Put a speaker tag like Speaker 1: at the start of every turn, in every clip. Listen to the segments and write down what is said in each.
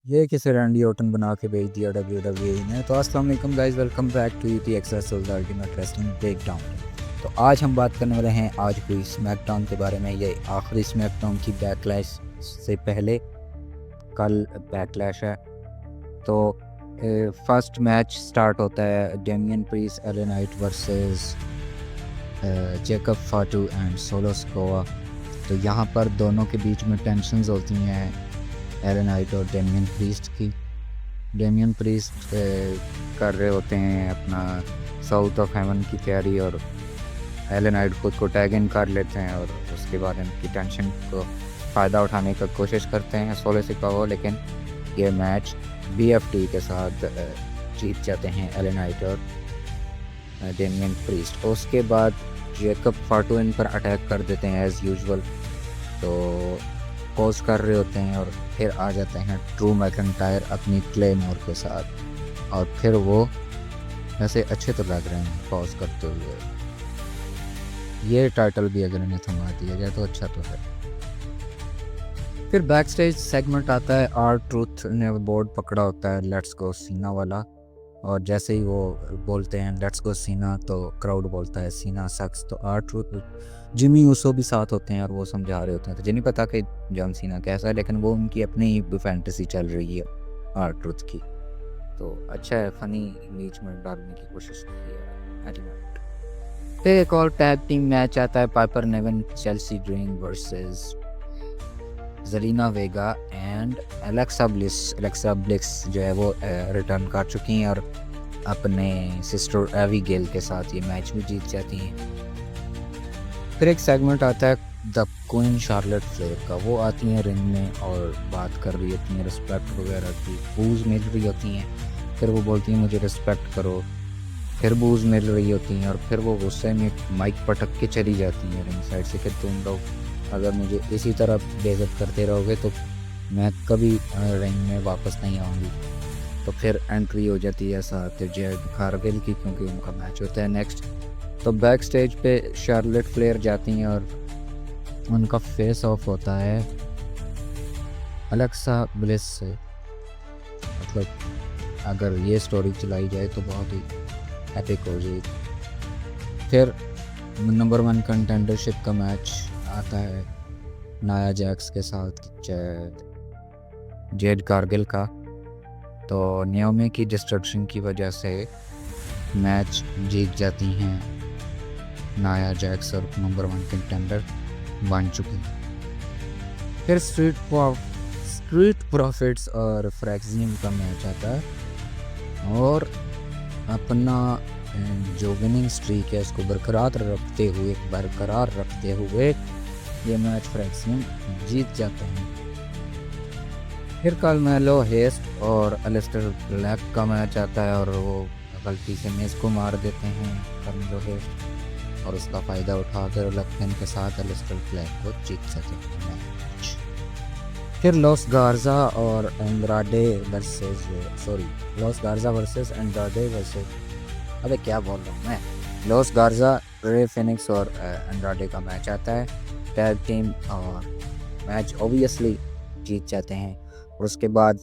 Speaker 1: ये किसे Randy Orton बना के भेज दिया WWE ने। तो अस्सलाम वालेकुम guys, welcome back to UT access ultimate wrestling breakdown. तो आज हम बात करने वाले हैं आज हुई स्मैकडाउन के बारे में। ये आखिरी स्मैकडाउन की बैकलैश से पहले कल बैकलैश है। तो फर्स्ट मैच स्टार्ट होता है Damian Priest L A Knight versus Jacob Fatu and Solo Sikoa. तो यहाँ पर दोनों के बीच में टेंशन्स होती हैं एले नाइट और डेमियन प्रीस्ट की। डेमियन प्रीस्ट कर रहे होते हैं अपना साउथ ऑफ हेवन की तैयारी और एले नाइट खुद को टैग इन कर लेते हैं और उसके बाद इनकी टेंशन को फ़ायदा उठाने का कोशिश करते हैं सोलो सिकागो। लेकिन ये मैच BFT के साथ जीत जाते हैं एले नाइट और डेमियन प्रीस्ट। उसके बाद जेकब फाटू इन पर अटैक कर देते हैं एज़ यूजुअल। तो पॉज कर रहे होते हैं और फिर आ जाते हैं ड्रू मैकइंटायर अपनी क्लेमोर के साथ। और फिर वो ऐसे अच्छे तो लग रहे हैं पॉज करते हुए। ये टाइटल भी अगर इन्हें थमा दिया जाए तो अच्छा तो है। फिर बैक स्टेज सेगमेंट आता है। R-Truth ने बोर्ड पकड़ा होता है लेट्स गो सीना वाला, और जैसे ही वो बोलते हैं लेट्स गो सीना तो क्राउड बोलता है सीना सक्स। तो R-Truth जिमी ऊसो भी साथ होते हैं और वो समझा रहे होते हैं। तो जिन्हें पता कि जॉन सीना कैसा है, लेकिन वो उनकी अपनी ही फैंटेसी चल रही है R-Truth की। तो अच्छा है, फनी बीच में डालने की कोशिश की है एलिमेंट। फिर एक और टैग टीम मैच आता है Piper Niven Chelsea Green versus Zelina Vega and Alexa Bliss. Alexa Bliss जो है वो रिटर्न कर चुकी हैं और अपने सिस्टर एविगेल के साथ ये मैच भी जीत जाती हैं। फिर एक सेगमेंट आता है द क्वीन शार्लेट फ्लेयर का। वो आती हैं रिंग में और बात कर रही होती हैं रिस्पेक्ट वगैरह की, बूज मिल रही होती हैं। फिर वो बोलती हैं मुझे रिस्पेक्ट करो, फिर बूज मिल रही होती हैं और फिर वो गुस्से में माइक पटक के चली जाती हैं रिंग साइड से कि तुम लोग अगर मुझे इसी तरह बेइज्जत करते रहोगे तो मैं कभी रिंग में वापस नहीं आऊँगी। तो फिर एंट्री हो जाती है साथ जेड कारगिल की, क्योंकि उनका मैच होता है नेक्स्ट। तो बैक स्टेज पे शार्लेट फ्लेयर जाती हैं और उनका फेस ऑफ होता है एलेक्सा ब्लिस से। मतलब अगर ये स्टोरी चलाई जाए तो बहुत ही एपिक हो जाएगी। फिर नंबर 1 कंटेंडरशिप का मैच आता है नाया जैक्स के साथ जेड कारगिल का। तो नियोमी की डिस्ट्रक्शन की वजह से मैच जीत जाती हैं नाया जैक्स और नंबर 1 कंटेंडर बन चुकी। फिर स्ट्रीट प्रॉफिट्स और फ्रैक्सियम का मैच आता है और अपना जो विनिंग स्ट्रीक है उसको बरकरार रखते हुए ये मैच फ्रैक्सियम जीत जाते हैं। फिर कल मेलो हेस्ट और एलिस्टर ब्लैक का मैच आता है और वो गलती से मेज को मार देते हैं कार्मेलो हेस्ट, और उसका फ़ायदा उठाकर लक्कन के साथ एलिस्टर ब्लैक को जीत जाते हैं मैच। फिर लॉस गार्जा वर्सेस एंड्राडे वर्सेस अबे क्या बोल रहा हूँ मैं, लॉस गार्जा, रे फिनिक्स और एंड्राडे का मैच आता है टैग टीम, और मैच ऑब्वियसली जीत जाते हैं। और उसके बाद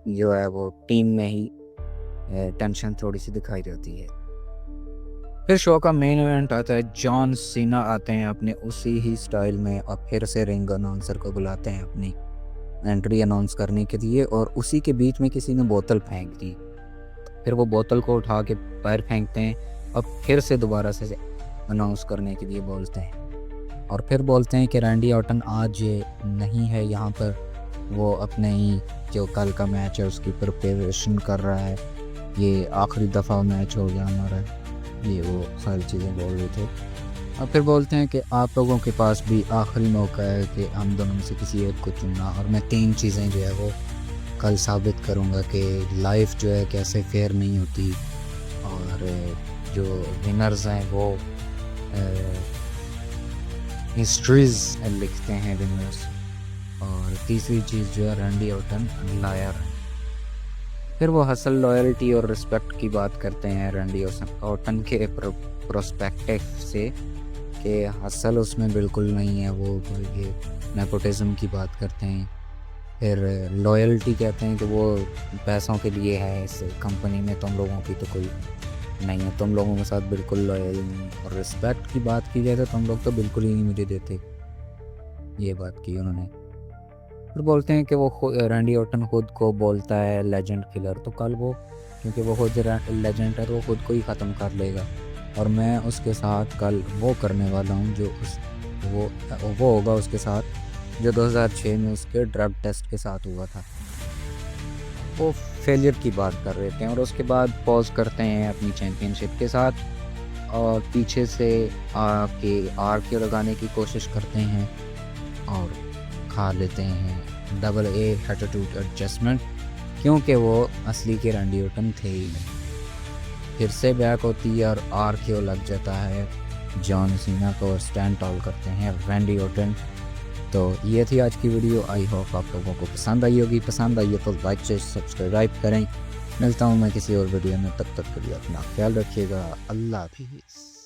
Speaker 1: जो है वो टीम में ही टेंशन थोड़ी सी दिखाई देती है। फिर शो का मेन इवेंट आता है। जॉन सीना आते हैं अपने उसी ही स्टाइल में और फिर से रिंग अनाउंसर को बुलाते हैं अपनी एंट्री अनाउंस करने के लिए, और उसी के बीच में किसी ने बोतल फेंक दी। फिर वो बोतल को उठा के पैर फेंकते हैं और फिर से दोबारा से अनाउंस करने के लिए बोलते हैं, और फिर बोलते हैं कि रैंडी ऑर्टन आज नहीं है यहाँ पर, वो अपने ही जो कल का मैच है उसकी प्रिपरेशन कर रहा है, ये आखिरी दफ़ा मैच हो गया हमारा, ये वो सारी चीज़ें बोल रहे थे। और फिर बोलते हैं कि आप लोगों के पास भी आखिरी मौका है कि हम दोनों में से किसी एक को चुनना, और मैं 3 चीज़ें जो है वो कल साबित करूँगा कि लाइफ जो है कैसे फेयर नहीं होती, और जो विनर्स हैं वो हिस्ट्रीज लिखते हैं विनर्स, और तीसरी चीज़ जो है रैंडी ऑर्टन लायर है। फिर वो हसल, लॉयल्टी और रिस्पेक्ट की बात करते हैं रैंडी ऑर्टन के प्रोस्पेक्टिव से कि हसल उसमें बिल्कुल नहीं है। वो ये नेपोटिज्म की बात करते हैं फिर लॉयल्टी कहते हैं कि वो पैसों के लिए है, इस कंपनी में तुम लोगों की तो कोई नहीं है, तुम लोगों के साथ बिल्कुल लॉयल नहीं। और रिस्पेक्ट की बात की जाए तो तुम लोग तो बिल्कुल ही नहीं मुझे देते, ये बात की उन्होंने। फिर बोलते हैं कि वो रैंडी ऑर्टन खुद को बोलता है लेजेंड किलर, तो कल वो, क्योंकि वो खुद लेजेंड है तो वो खुद को ही ख़त्म कर लेगा, और मैं उसके साथ कल वो करने वाला हूँ जो वो होगा उसके साथ जो 2006 में उसके ड्रग टेस्ट के साथ हुआ था। वो फेलियर की बात कर रहे थे, और उसके बाद पॉज करते हैं अपनी चैम्पियनशिप के साथ, और पीछे से आके आर लगाने की कोशिश करते हैं और खा लेते हैं डबल ए एटीट्यूड एडजस्टमेंट, क्योंकि वो असली के रैंडी ऑर्टन थे ही नहीं। फिर से बैक होती है और आर लग जाता है जॉन सीना को, और स्टैंड टॉल करते हैं रैंडी ऑर्टन। तो ये थी आज की वीडियो, आई होप आप लोगों को पसंद आई होगी। पसंद आई हो तो लाइक से सब्सक्राइब करें। मिलता हूँ मैं किसी और वीडियो में, तब तक के लिए अपना ख्याल रखिएगा। अल्लाह हाफिज़।